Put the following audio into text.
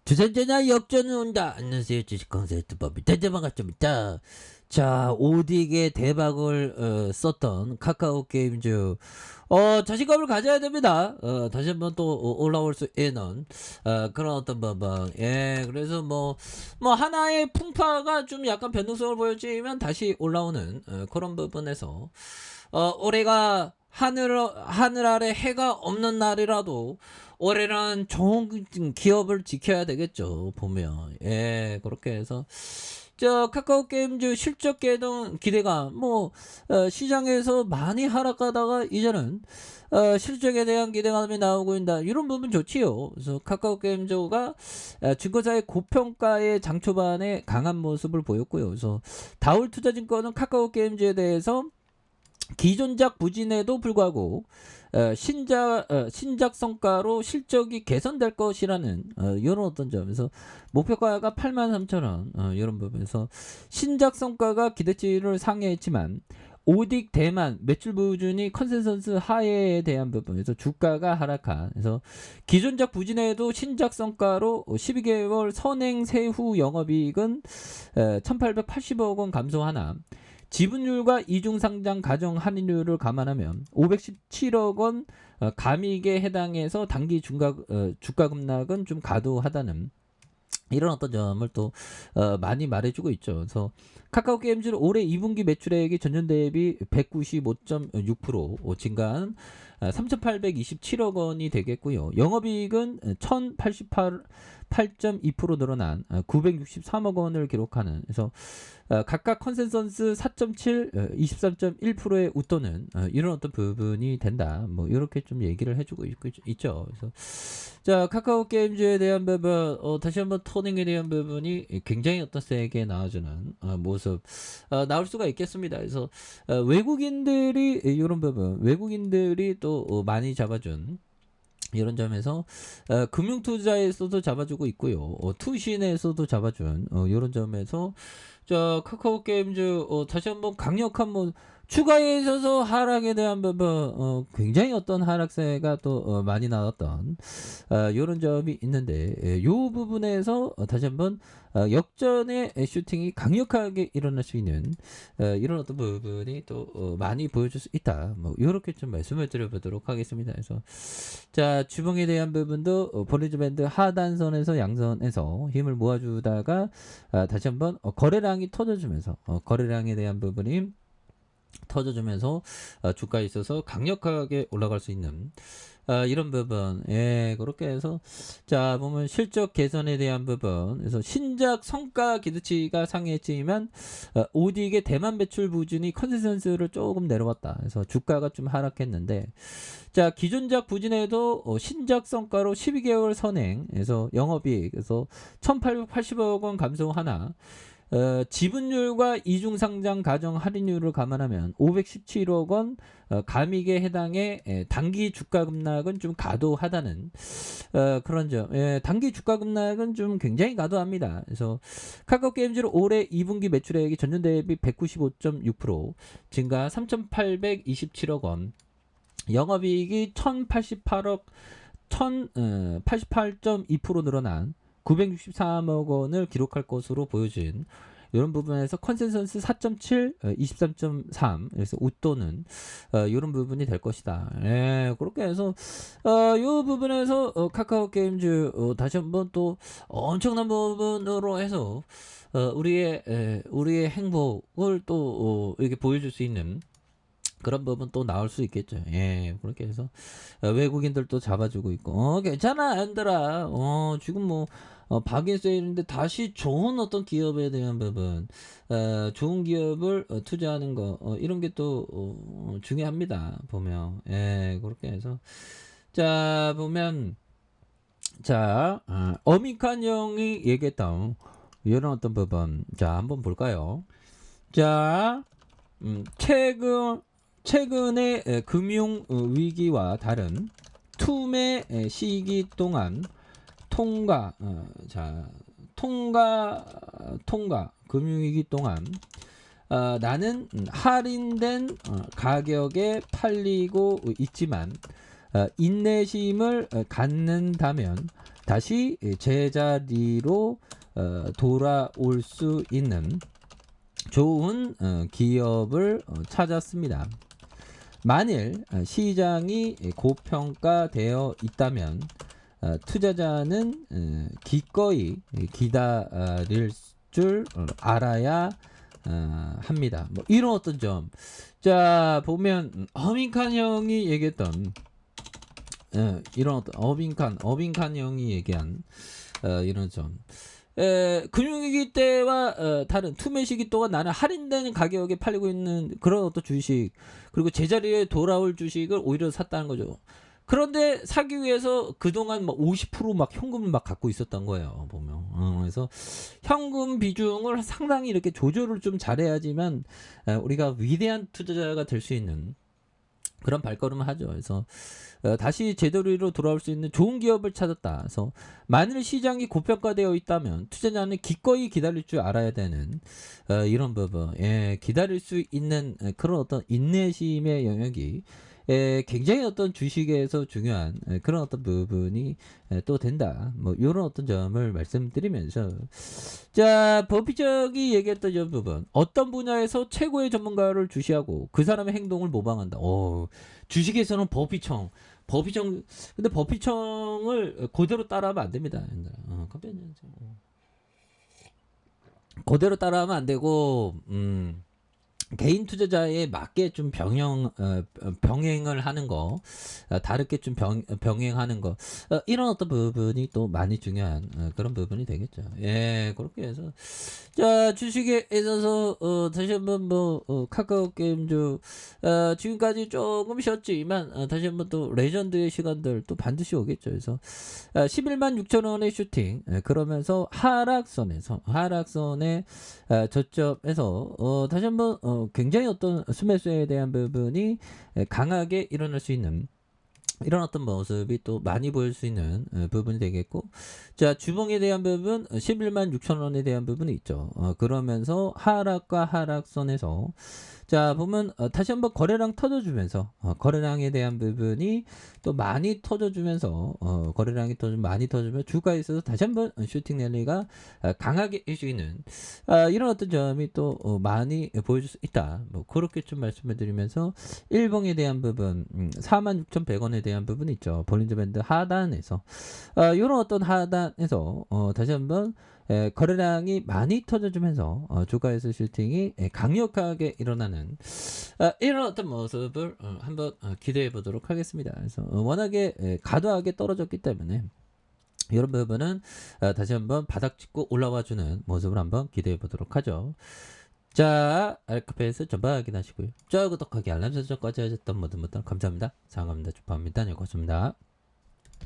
주선전화 역전은 온다. 안녕하세요. 주식 컨설트법이 대대 반갑습니다. 자, 오딕의 대박을 썼던 카카오 게임즈 자신감을 가져야 됩니다. 다시 한번 또 올라올 수 있는 그런 어떤 부분. 예, 그래서 뭐 하나의 풍파가 좀 약간 변동성을 보여주면 다시 올라오는 그런 부분에서 올해가 하늘 아래 해가 없는 날이라도 올해는 좋은 기업을 지켜야 되겠죠. 보면 예, 그렇게 해서 저 카카오 게임즈 실적 기대가 시장에서 많이 하락하다가 이제는 실적에 대한 기대감이 나오고 있다. 이런 부분 좋지요. 그래서 카카오 게임즈가 증권사의 고평가의 장 초반에 강한 모습을 보였고요. 그래서 다울투자증권은 카카오 게임즈에 대해서 기존작 부진에도 불구하고 신작 성과로 실적이 개선될 것이라는 이런 어떤 점에서 목표가가 83,000원 이런 부분에서 신작 성과가 기대치를 상회했지만 오딕 대만 매출 부진이 컨센서스 하회에 대한 부분에서 주가가 하락한. 그래서 기존작 부진에도 신작 성과로 12개월 선행 세후 영업이익은 1,880억 원 감소하나 지분율과 이중상장 가정 할인율을 감안하면 517억 원 감익에 해당해서 단기 주가 급락은 좀 과도하다는 이런 어떤 점을 또 많이 말해주고 있죠. 그래서 카카오 게임즈는 올해 2분기 매출액이 전년 대비 195.6% 증가한 3,827억 원이 되겠고요. 영업이익은 1,088.2% 늘어난 963억 원을 기록하는. 그래서 각각 컨센서스 4.7, 23.1%의 웃도는 이런 어떤 부분이 된다. 뭐 이렇게 좀 얘기를 해주고 있죠. 그래서 자, 카카오 게임즈에 대한 부분, 다시 한번 토닝에 대한 부분이 굉장히 어떤 세게 나와주는 모습 나올 수가 있겠습니다. 그래서 외국인들이 이런 부분, 외국인들이 또 많이 잡아준. 이런 점에서 금융투자에서도 잡아주고 있고요. 투신에서도 잡아준 이런 점에서 자, 카카오 게임즈 다시 한번 강력한 추가에 있어서 하락에 대한 부분 굉장히 어떤 하락세가 또 많이 나왔던 이런 점이 있는데 이 부분에서 다시 한번 역전의 슈팅이 강력하게 일어날 수 있는 이런 어떤 부분이 또 많이 보여줄 수 있다. 뭐 이렇게 좀 말씀을 드려보도록 하겠습니다. 그래서 자, 주봉에 대한 부분도 볼리저 밴드 하단선에서 양선에서 힘을 모아주다가 다시 한번 거래량이 터져주면서 거래량에 대한 부분이 터져주면서 주가에 있어서 강력하게 올라갈 수 있는 이런 부분. 예, 그렇게 해서 자, 보면 실적 개선에 대한 부분. 그래서 신작 성과 기대치가 상회했지만 오딕의 대만 매출 부진이 컨센서스를 조금 내려왔다. 그래서 주가가 좀 하락했는데 자, 기존작 부진에도 신작 성과로 12개월 선행. 그래서 영업이익 그래서 1,880억 원 감소하나 지분율과 이중상장 가정 할인율을 감안하면 517억 원 감익에 해당해 단기 주가 급락은 좀 과도하다는 그런 점. 단기 주가 급락은 좀 굉장히 과도합니다. 그래서 카카오 게임즈는 올해 2분기 매출액이 전년 대비 195.6% 증가 3,827억 원, 영업이익이 1,088.2% 늘어난 963억 원을 기록할 것으로 보여진 이런 부분에서 컨센서스 4.7, 23.3 그래서 웃도는 이런 부분이 될 것이다. 예, 그렇게 해서 이 부분에서 카카오 게임즈 다시 한번 또 엄청난 부분으로 해서 우리의 행복을 또 이렇게 보여줄 수 있는 그런 부분 또 나올 수 있겠죠. 예, 그렇게 해서 외국인들도 잡아주고 있고 괜찮아 얘들아. 지금 박인 세일인데 다시 좋은 어떤 기업에 대한 부분, 좋은 기업을 투자하는 거 이런 게 또 중요합니다. 보면 예, 그렇게 해서 자, 보면 자, 어미칸 형이 얘기했던 이런 어떤 부분, 자, 한번 볼까요? 자, 최근의 금융 위기와 다른 투매 시기 동안 통과 금융위기 동안 나는 할인된 가격에 팔리고 있지만 인내심을 갖는다면 다시 제자리로 돌아올 수 있는 좋은 기업을 찾았습니다. 만일 시장이 고평가되어 있다면 투자자는 기꺼이 기다릴 줄 알아야 합니다. 뭐 이런 어떤 점. 자, 보면 어빙칸 형이 얘기했던 이런 어떤 어빙칸 형이 얘기한 이런 점. 금융위기 때와 다른 투매 시기 동안 나는 할인되는 가격에 팔리고 있는 그런 어떤 주식, 그리고 제자리에 돌아올 주식을 오히려 샀다는 거죠. 그런데 사기 위해서 그동안 막 50%막 현금을 막 갖고 있었던 거예요, 보면. 그래서 현금 비중을 상당히 이렇게 조절을 좀 잘해야지만 우리가 위대한 투자자가 될 수 있는 그런 발걸음을 하죠. 그래서 다시 제자리로 돌아올 수 있는 좋은 기업을 찾았다. 그래서 만일 시장이 고평가되어 있다면 투자자는 기꺼이 기다릴 줄 알아야 되는 이런 부분. 기다릴 수 있는 그런 어떤 인내심의 영역이 굉장히 어떤 주식에서 중요한 그런 어떤 부분이 또 된다. 뭐 이런 어떤 점을 말씀드리면서, 자, 버피적이 얘기했던 이 부분, 어떤 분야에서 최고의 전문가를 주시하고 그 사람의 행동을 모방한다. 주식에서는 버피청, 근데 버피청을 그대로 따라하면 안 됩니다. 그대로 따라하면 안 되고, 개인 투자자에 맞게 좀 병행을 하는 거, 다르게 좀 병행하는 거, 이런 어떤 부분이 또 많이 중요한 그런 부분이 되겠죠. 예, 그렇게 해서, 자, 주식에 있어서 다시 한번 뭐 카카오 게임즈 지금까지 조금 쉬었지만 다시 한번 또 레전드의 시간들 또 반드시 오겠죠. 그래서 11만 6천 원의 슈팅, 그러면서 하락선의 저점에서 다시 한번 굉장히 어떤 수매수에 대한 부분이 강하게 일어날 수 있는 이런 어떤 모습이 또 많이 보일 수 있는 부분이 되겠고, 자, 주봉에 대한 부분 11만 6천 원에 대한 부분이 있죠. 그러면서 하락과 하락선에서, 자, 보면 다시 한번 거래량 터져주면서 거래량에 대한 부분이 또 많이 터져주면서 거래량이 또 좀 많이 터지면 주가에 있어서 다시 한번 슈팅 랠리가 강하게 해주는 이런 어떤 점이 또 많이 보여줄 수 있다. 뭐 그렇게 좀 말씀을 드리면서, 일봉에 대한 부분 46,100원에 대한 부분이 있죠. 볼린저 밴드 하단에서 이런 어떤 하단에서 다시 한번 거래량이 많이 터져주면서 주가에서 슈팅이 강력하게 일어나는 이런 어떤 모습을 한번 기대해 보도록 하겠습니다. 그래서 워낙에 과도하게 떨어졌기 때문에 이런 부분은 다시 한번 바닥 짚고 올라와주는 모습을 한번 기대해 보도록 하죠. 자, 알카페에서 전방 확인하시고요. 저 구독하기 알람 설정까지 하셨던 모든 분들 감사합니다. 사랑합니다. 축하합니다. 네, 고맙습니다.